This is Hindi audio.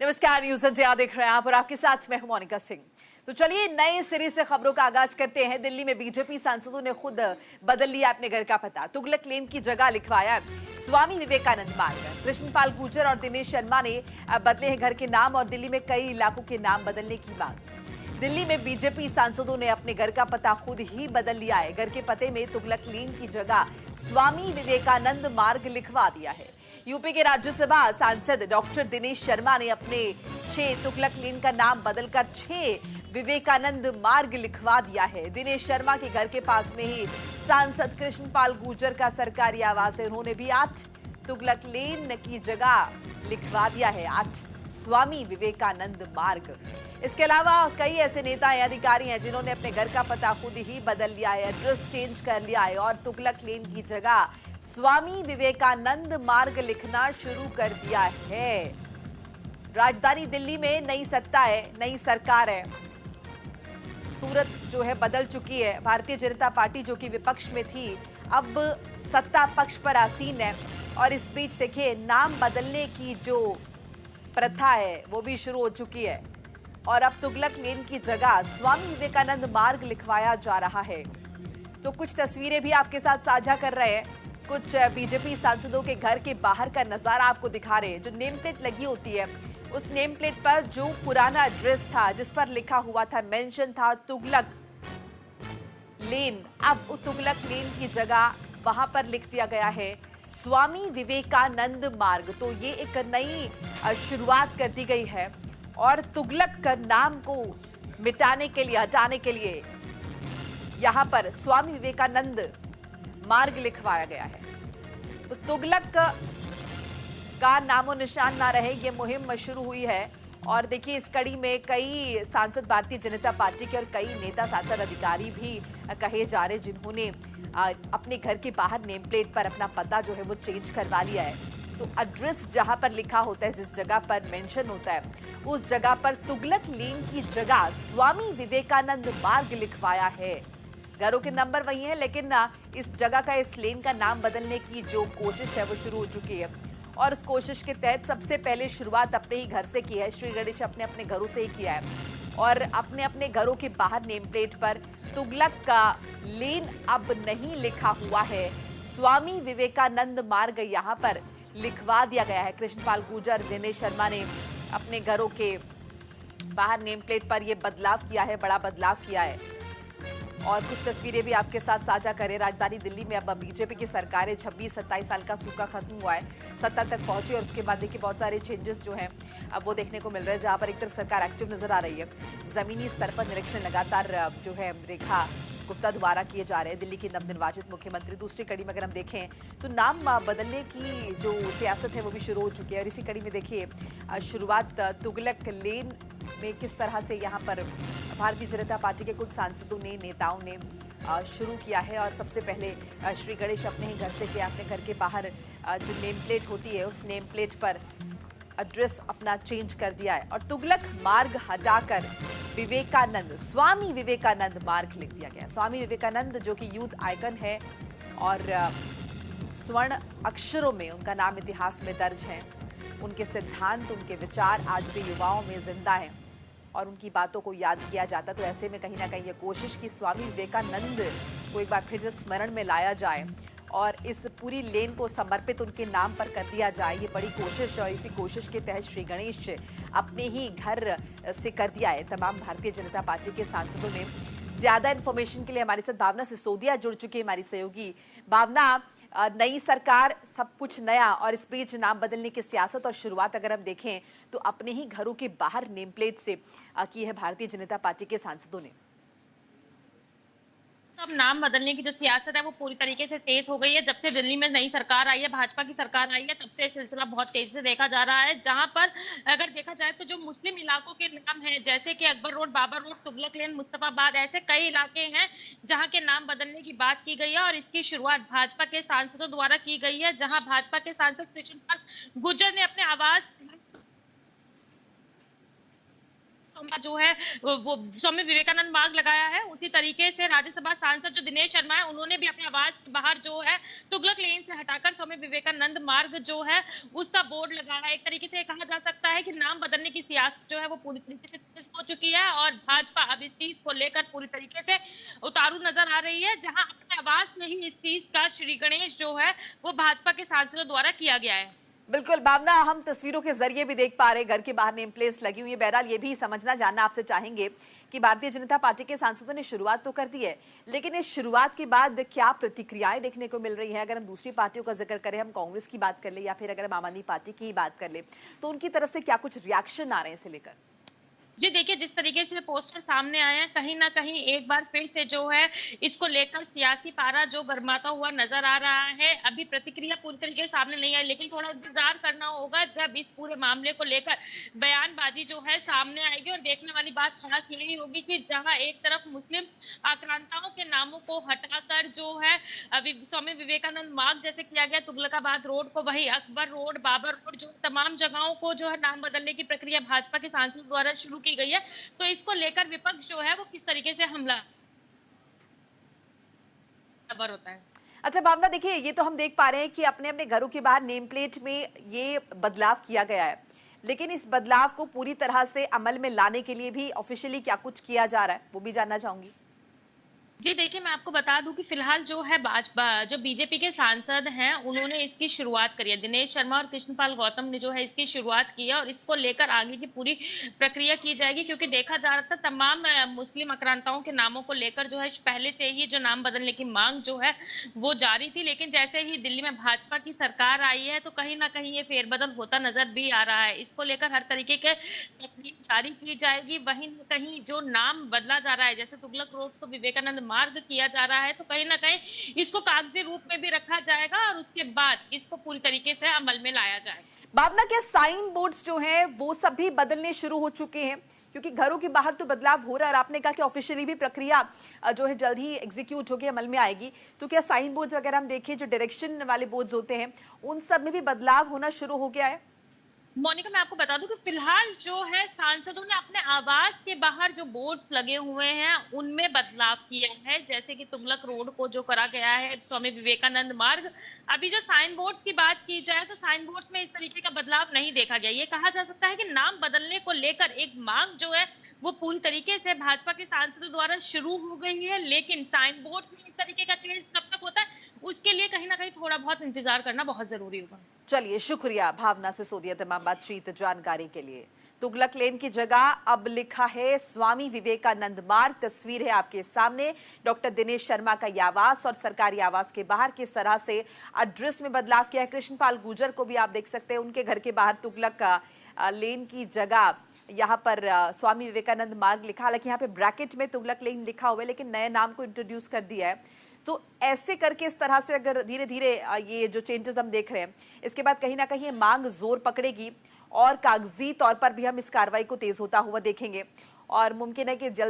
नमस्कार, न्यूज़ इंडिया देख रहे हैं आप और आपके साथ मैं हूं मोनिका सिंह। तो चलिए नए सिरे से खबरों का आगाज करते हैं। दिल्ली में बीजेपी सांसदों ने खुद बदल लिया अपने घर का पता। तुगलक लेन की जगह लिखवाया स्वामी विवेकानंद मार्ग। कृष्णपाल गुर्जर और दिनेश शर्मा ने बदले हैं घर के नाम और दिल्ली में कई इलाकों के नाम बदलने की मांग। दिल्ली में बीजेपी सांसदों ने अपने घर का पता खुद ही बदल लिया है। घर के पते में तुगलक लेन की जगह स्वामी विवेकानंद मार्ग लिखवा दिया है। यूपी के राज्यसभा सांसद डॉक्टर दिनेश शर्मा ने अपने 6 तुगलक लेन का नाम बदलकर 6 विवेकानंद मार्ग लिखवा दिया है। दिनेश शर्मा के घर के पास में ही सांसद कृष्णपाल गुर्जर का सरकारी आवास है। उन्होंने भी 8 तुगलक लेन की जगह लिखवा दिया है 8 स्वामी विवेकानंद मार्ग। इसके अलावा कई ऐसे नेता या अधिकारी हैं जिन्होंने अपने घर का पता खुद ही बदल लिया है, एड्रेस चेंज कर लिया है और तुगलक लेन की जगह स्वामी विवेकानंद मार्ग लिखना शुरू कर दिया है। राजधानी दिल्ली में नई सत्ता है, नई सरकार है। सूरत जो है बदल चुकी है। भारतीय जनता पार्टी जो कि विपक्ष में थी अब सत्ता पक्ष पर आसीन है। और इस बीच देखिए नाम बदलने की जो प्रथा है वो भी शुरू हो चुकी है और अब तुगलक लेन की जगह स्वामी विवेकानंद मार्ग लिखवाया जा रहा है। तो कुछ तस्वीरें भी आपके साथ साझा कर रहे हैं। कुछ बीजेपी सांसदों के घर के बाहर का नजारा आपको दिखा रहे हैं। जो नेम प्लेट लगी होती है उस नेम प्लेट पर जो पुराना एड्रेस था जिस पर लिखा हुआ था, मेंशन था तुगलक लेन, अब उस तुगलक लेन की जगह वहां पर लिख दिया गया है स्वामी विवेकानंद मार्ग। तो ये एक नई शुरुआत कर दी गई है और तुगलक का नाम को मिटाने के लिए, हटाने के लिए यहां पर स्वामी विवेकानंद मार्ग लिखवाया गया है। तो तुगलक का नामो निशान ना रहे, ये मुहिम शुरू हुई है। और देखिए इस कड़ी में कई सांसद भारतीय जनता पार्टी के और कई नेता, सांसद, अधिकारी भी कहे जा रहे जिन्होंने अपने घर के बाहर नेम प्लेट पर अपना पता जो है वो चेंज करवा लिया है। तो एड्रेस जहां पर लिखा होता है, जिस जगह पर मेंशन होता है, उस जगह पर तुगलक लेन की जगह स्वामी विवेकानंद मार्ग लिखवाया है। घरों के नंबर वही है लेकिन इस जगह का, इस लेन का नाम बदलने की जो कोशिश है वो शुरू हो चुकी है। और उस कोशिश के तहत सबसे पहले शुरुआत अपने ही घर से की है। श्री गणेश अपने अपने घरों से ही किया है और अपने अपने घरों के बाहर नेम प्लेट पर तुगलक का लेन अब नहीं लिखा हुआ है, स्वामी विवेकानंद मार्ग यहां पर लिखवा दिया गया है। कृष्णपाल गुर्जर, दिनेश शर्मा ने अपने घरों के बाहर नेम प्लेट पर यह बदलाव किया है, बड़ा बदलाव किया है। और कुछ तस्वीरें भी आपके साथ साझा करें। राजधानी दिल्ली में अब बीजेपी की सरकार है। 26-27 साल का सूखा खत्म हुआ है, सत्ता तक पहुंची और उसके बाद देखिए बहुत सारे चेंजेस जो हैं अब वो देखने को मिल रहे हैं। जहां पर एक तरफ सरकार एक्टिव नजर आ रही है, जमीनी स्तर पर निरीक्षण लगातार जो है रेखा गुप्ता द्वारा किए जा रहे हैं, दिल्ली की नवनिर्वाचित मुख्यमंत्री। दूसरी कड़ी में अगर हम देखें तो नाम बदलने की जो सियासत है वो भी शुरू हो चुकी है। और इसी कड़ी में देखिए शुरुआत तुगलक लेन में किस तरह से यहाँ पर भारतीय जनता पार्टी के कुछ सांसदों ने, नेताओं ने शुरू किया है। और सबसे पहले श्री गणेश अपने ही घर से किया। अपने घर के बाहर जो नेम प्लेट होती है उस नेम प्लेट पर एड्रेस अपना चेंज कर दिया है और तुगलक मार्ग हटाकर विवेकानंद, स्वामी विवेकानंद मार्ग लिख दिया गया। स्वामी विवेकानंद जो कि यूथ आइकन है और स्वर्ण अक्षरों में उनका नाम इतिहास में दर्ज है। उनके सिद्धांत, उनके विचार आज भी युवाओं में जिंदा हैं और उनकी बातों को याद किया जाता। तो ऐसे में कहीं ना कहीं ये कोशिश की स्वामी विवेकानंद को एक बार फिर से स्मरण में लाया जाए और इस पूरी लेन को समर्पित उनके नाम पर कर दिया जाए, ये बड़ी कोशिश। और इसी कोशिश के तहत श्री गणेश अपने ही घर से कर दिया है। तमाम भारतीय जनता पार्टी के सांसदों ने। ज्यादा इन्फॉर्मेशन के लिए हमारे साथ भावना सिसोदिया जुड़ चुकी है, हमारी सहयोगी। भावना, नई सरकार, सब कुछ नया और इस बीच नाम बदलने की सियासत और शुरुआत अगर हम देखें तो अपने ही घरों के बाहर नेम प्लेट से की है भारतीय जनता पार्टी के सांसदों ने। अब नाम बदलने की जो सियासत है वो पूरी तरीके से तेज हो गई है। जब से दिल्ली में नई सरकार आई है, भाजपा की सरकार आई है, तब से सिलसिला बहुत तेजी से देखा जा रहा है। जहां पर अगर देखा जाए तो जो मुस्लिम इलाकों के नाम हैं, जैसे कि अकबर रोड, बाबर रोड, तुगलक लेन, मुस्तफाबाद, ऐसे कई इलाके हैं जहां के नाम बदलने की बात की गई है और इसकी शुरुआत भाजपा के सांसदों द्वारा की गई है। जहां भाजपा के सांसद कृष्णपाल गुर्जर ने अपने आवाज जो है वो स्वामी विवेकानंद मार्ग लगाया है, उसी तरीके से राज्यसभा सांसद जो दिनेश शर्मा है, उन्होंने भी अपने आवास के बाहर जो है तुगलक लेन से हटाकर स्वामी विवेकानंद मार्ग जो है उसका बोर्ड लगाया है। एक तरीके से कहा जा सकता है कि नाम बदलने की सियासत जो है वो पूरी तरीके से तेज हो चुकी है और भाजपा अब इस चीज को लेकर पूरी तरीके से उतारू नजर आ रही है, जहां अपने आवास में ही इस चीज का श्री गणेश जो है वो भाजपा के सांसदों द्वारा किया गया है। बिल्कुल भावना, हम तस्वीरों के जरिए भी देख पा रहे घर के बाहर नेम प्लेट्स लगी हुई है। बहरहाल ये भी समझना जानना आपसे चाहेंगे कि भारतीय जनता पार्टी के सांसदों ने शुरुआत तो कर दी है, लेकिन इस शुरुआत के बाद क्या प्रतिक्रियाएं देखने को मिल रही है? अगर हम दूसरी पार्टियों का जिक्र करें, हम कांग्रेस की बात कर ले या फिर अगर हम आम आदमी पार्टी की ही बात कर ले, तो उनकी तरफ से क्या कुछ रिएक्शन आ रहे हैं इसे लेकर? जी देखिए, जिस तरीके से पोस्टर सामने आए हैं, कहीं ना कहीं एक बार फिर से जो है इसको लेकर सियासी पारा जो गर्माता हुआ नजर आ रहा है। अभी प्रतिक्रिया पूरी तरीके से सामने नहीं आई, लेकिन थोड़ा इंतजार करना होगा जब इस पूरे मामले को लेकर बयानबाजी जो है सामने आएगी। और देखने वाली बात खास यही होगी कि जहां एक तरफ मुस्लिम आक्रांताओं के नामों को हटाकर जो है अभी स्वामी विवेकानंद मार्ग जैसे किया गया तुगलकाबाद रोड को, वही अकबर रोड, बाबर रोड, जो तमाम जगहों को जो है नाम बदलने की प्रक्रिया भाजपा के सांसदों द्वारा शुरू की गई है, तो इसको लेकर विपक्ष जो है वो किस तरीके से हमला होता है। अच्छा भावना, देखिए ये तो हम देख पा रहे हैं कि अपने अपने घरों के बाहर नेम प्लेट में ये बदलाव किया गया है, लेकिन इस बदलाव को पूरी तरह से अमल में लाने के लिए भी ऑफिशियली क्या कुछ किया जा रहा है, वो भी जानना चाहूंगी। जी देखिए, मैं आपको बता दूं कि फिलहाल जो है भाजपा जो बीजेपी के सांसद हैं उन्होंने इसकी शुरुआत करी है। दिनेश शर्मा और कृष्णपाल गौतम ने जो है इसकी शुरुआत की है और इसको लेकर आगे की पूरी प्रक्रिया की जाएगी, क्योंकि देखा जा रहा था तमाम मुस्लिम आक्रांताओं के नामों को लेकर जो है पहले से ही जो नाम बदलने की मांग जो है वो जारी थी, लेकिन जैसे ही दिल्ली में भाजपा की सरकार आई है तो कहीं ना कहीं ये फेरबदल होता नजर भी आ रहा है। इसको लेकर हर तरीके के प्रक्रिया जारी की जाएगी। वहीं कहीं जो नाम बदला जा रहा है, जैसे तुगलक रोड को विवेकानंद मार्ग किया जा रहा है, तो कहीं ना कहीं इसको कागजी रूप में भी रखा जाएगा और उसके बाद इसको पूरी तरीके से अमल में लाया जाएगा। भावना, क्या साइन बोर्ड्स जो हैं वो सभी बदलने शुरू हो चुके हैं? क्योंकि घरों के बाहर तो बदलाव हो रहा है और आपने कहा कि ऑफिशियली भी प्रक्रिया जो है जल्द ही एग्जीक्यूट होकर अमल में आएगी, तो क्या साइन बोर्ड्स अगर हम देखें, जो डायरेक्शन वाले बोर्ड्स होते हैं, उन सब में भी बदलाव होना शुरू हो गया है? मोनिका, मैं आपको बता दूं कि फिलहाल जो है सांसदों ने अपने आवास के बाहर जो बोर्ड लगे हुए हैं उनमें बदलाव किया है, जैसे कि तुगलक रोड को जो करा गया है स्वामी विवेकानंद मार्ग। अभी जो साइन बोर्ड्स की बात की जाए तो साइन बोर्ड्स में इस तरीके का बदलाव नहीं देखा गया। ये कहा जा सकता है कि नाम बदलने को लेकर एक मांग जो है वो पूरी तरीके से भाजपा के सांसदों द्वारा शुरू हो गई है, लेकिन साइन बोर्ड में इस तरीके का चेंज कब तक होता है उसके लिए कहीं ना कहीं थोड़ा बहुत इंतजार करना बहुत जरूरी होगा। चलिए, शुक्रिया भावना सिसोदिया तमाम बातचीत जानकारी के लिए। तुगलक लेन की जगह अब लिखा है स्वामी विवेकानंद मार्ग। तस्वीर है आपके सामने, डॉक्टर दिनेश शर्मा का यह आवास और सरकारी आवास के बाहर किस तरह से एड्रेस में बदलाव किया है। कृष्णपाल गुर्जर को भी आप देख सकते हैं, उनके घर के बाहर तुगलक लेन की जगह यहाँ पर स्वामी विवेकानंद मार्ग लिखा, हालांकि यहाँ पे ब्रैकेट में तुगलक लेन लिखा हुआ है, लेकिन नए नाम को इंट्रोड्यूस कर दिया है। तो ऐसे करके इस तरह से अगर धीरे धीरे ये जो चेंजेस हम देख रहे हैं, इसके बाद कहीं ना कहीं ये मांग जोर पकड़ेगी और कागजी तौर पर भी हम इस कार्रवाई को तेज होता हुआ देखेंगे और मुमकिन है कि जल्दी